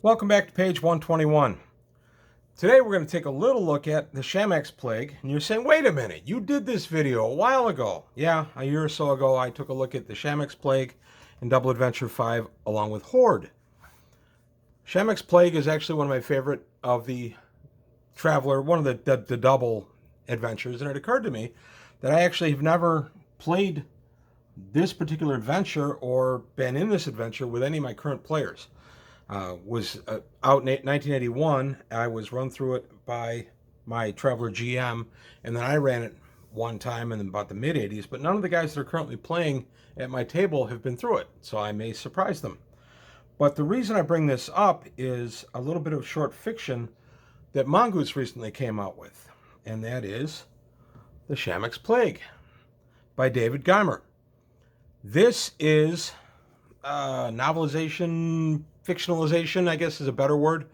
Welcome back to page 121. Today we're going to take a little look at the Chamax plague. And you're saying, wait a minute, you did this video a while ago. Yeah, a year or so ago I took a look at the Chamax plague in Double Adventure 5 along with Horde. Chamax plague is actually one of my favorite of the Traveler, one of the double adventures. And it occurred to me that I actually have never played this particular adventure or been in this adventure with any of my current players. Was out in 1981. I was run through it by my Traveler GM, and then I ran it one time in about the mid-80s, but none of the guys that are currently playing at my table have been through it, so I may surprise them. But the reason I bring this up is a little bit of short fiction that Mongoose recently came out with, and that is The Chamax Plague by David Geimer. This is novelization, fictionalization, I guess is a better word,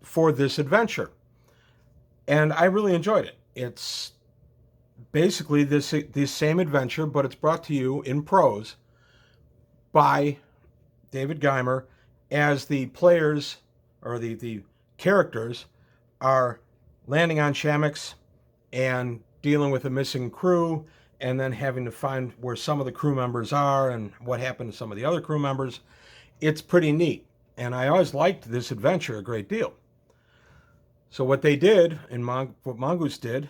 for this adventure. And I really enjoyed it. It's basically this same adventure, but it's brought to you in prose by David Geimer as the players, or the characters, are landing on Chamax and dealing with a missing crew, and then having to find where some of the crew members are and what happened to some of the other crew members. It's pretty neat, and I always liked this adventure a great deal. So what they did, and what Mongoose did,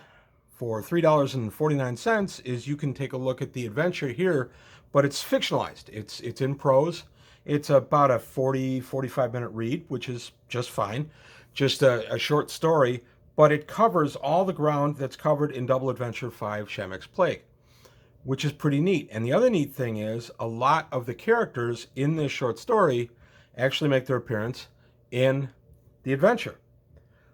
for $3.49 is you can take a look at the adventure here, but it's fictionalized. It's in prose. It's about a 45-minute read, which is just fine. Just a short story, but it covers all the ground that's covered in Double Adventure 5 Chamax Plague, which is pretty neat. And the other neat thing is a lot of the characters in this short story actually make their appearance in the adventure.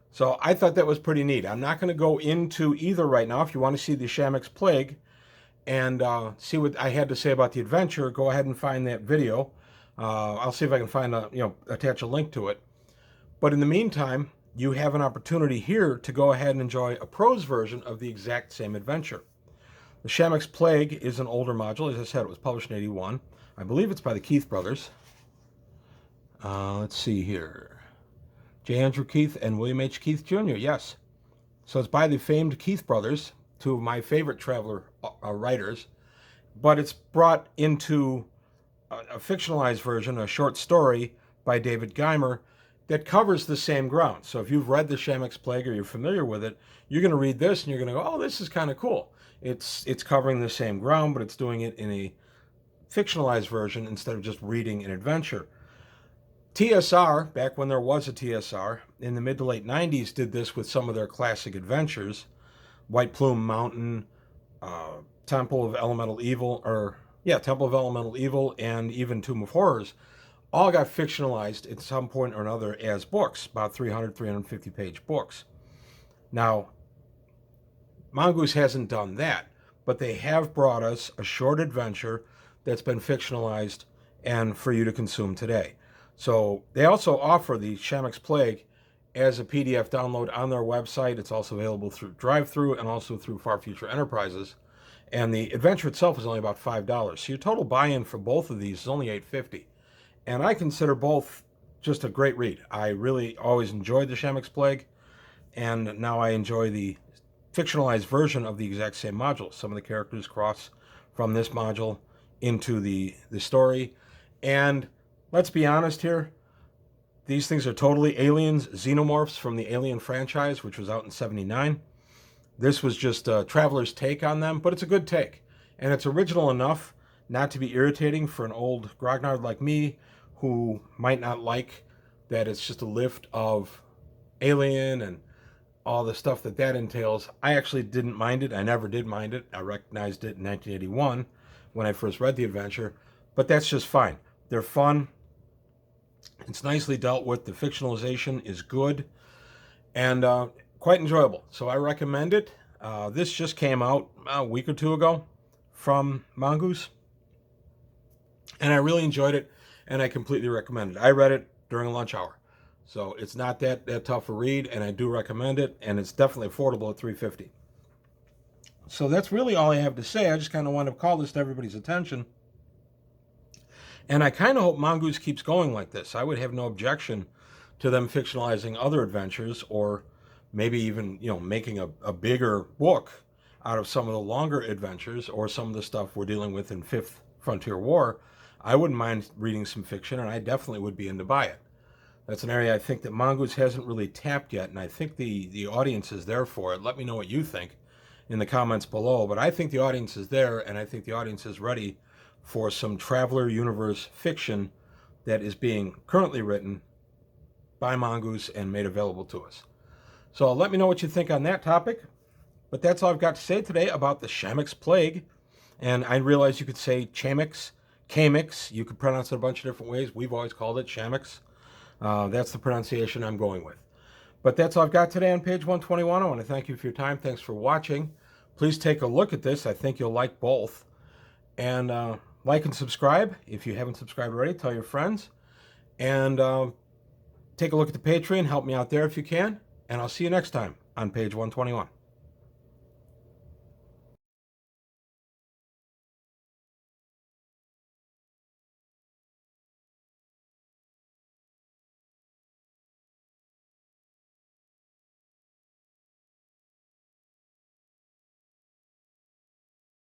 So I thought that was pretty neat. I'm not going to go into either right now. If you want to see the Chamax Plague and see what I had to say about the adventure, go ahead and find that video. I'll see if I can find attach a link to it. But in the meantime, you have an opportunity here to go ahead and enjoy a prose version of the exact same adventure. The Chamax Plague is an older module. As I said, it was published in 81. I believe it's by the Keith brothers. Let's see here. J. Andrew Keith and William H. Keith Jr., yes. So it's by the famed Keith brothers, two of my favorite Traveler writers. But it's brought into a fictionalized version, a short story by David Geimer that covers the same ground. So if you've read the Chamax Plague or you're familiar with it, you're going to read this and you're going to go, oh, this is kind of cool. It's covering the same ground, but it's doing it in a fictionalized version instead of just reading an adventure. TSR, back when there was a TSR, in the mid to late 90s, did this with some of their classic adventures. White Plume Mountain, Temple of Elemental Evil, and even Tomb of Horrors, all got fictionalized at some point or another as books, about 350 page books. Now, Mongoose hasn't done that, but they have brought us a short adventure that's been fictionalized and for you to consume today. So they also offer the Chamax Plague as a PDF download on their website. It's also available through drive-thru and also through Far Future Enterprises. And the adventure itself is only about $5. So your total buy-in for both of these is only $8.50. And I consider both just a great read. I really always enjoyed the Chamax Plague, and now I enjoy the fictionalized version of the exact same module. Some of the characters cross from this module into the story. And let's be honest here, these things are totally aliens, xenomorphs from the Alien franchise, which was out in 79. This was just a Traveler's take on them, but it's a good take. And it's original enough not to be irritating for an old grognard like me who might not like that it's just a lift of Alien and all the stuff that entails. I actually didn't mind it. I never did mind it. I recognized it in 1981 when I first read the adventure, but that's just fine. They're fun. It's nicely dealt with. The fictionalization is good and quite enjoyable. So I recommend it. This just came out a week or two ago from Mongoose, and I really enjoyed it, and I completely recommend it. I read it during a lunch hour. So it's not that tough a read, and I do recommend it, and it's definitely affordable at $3.50. So that's really all I have to say. I just kind of want to call this to everybody's attention. And I kind of hope Mongoose keeps going like this. I would have no objection to them fictionalizing other adventures, or maybe even, making a bigger book out of some of the longer adventures, or some of the stuff we're dealing with in Fifth Frontier War. I wouldn't mind reading some fiction, and I definitely would be in to buy it. That's an area I think that Mongoose hasn't really tapped yet, and I think the audience is there for it. Let me know what you think in the comments below. But I think the audience is there, and I think the audience is ready for some Traveler Universe fiction that is being currently written by Mongoose and made available to us. So let me know what you think on that topic. But that's all I've got to say today about the Chamax plague. And I realize you could say Chamax, Chamax. You could pronounce it a bunch of different ways. We've always called it Chamax. That's the pronunciation I'm going with. But that's all I've got today on page 121. I want to thank you for your time. Thanks for watching. Please take a look at this. I think you'll like both. And like and subscribe. If you haven't subscribed already, tell your friends. And take a look at the Patreon. Help me out there if you can. And I'll see you next time on page 121.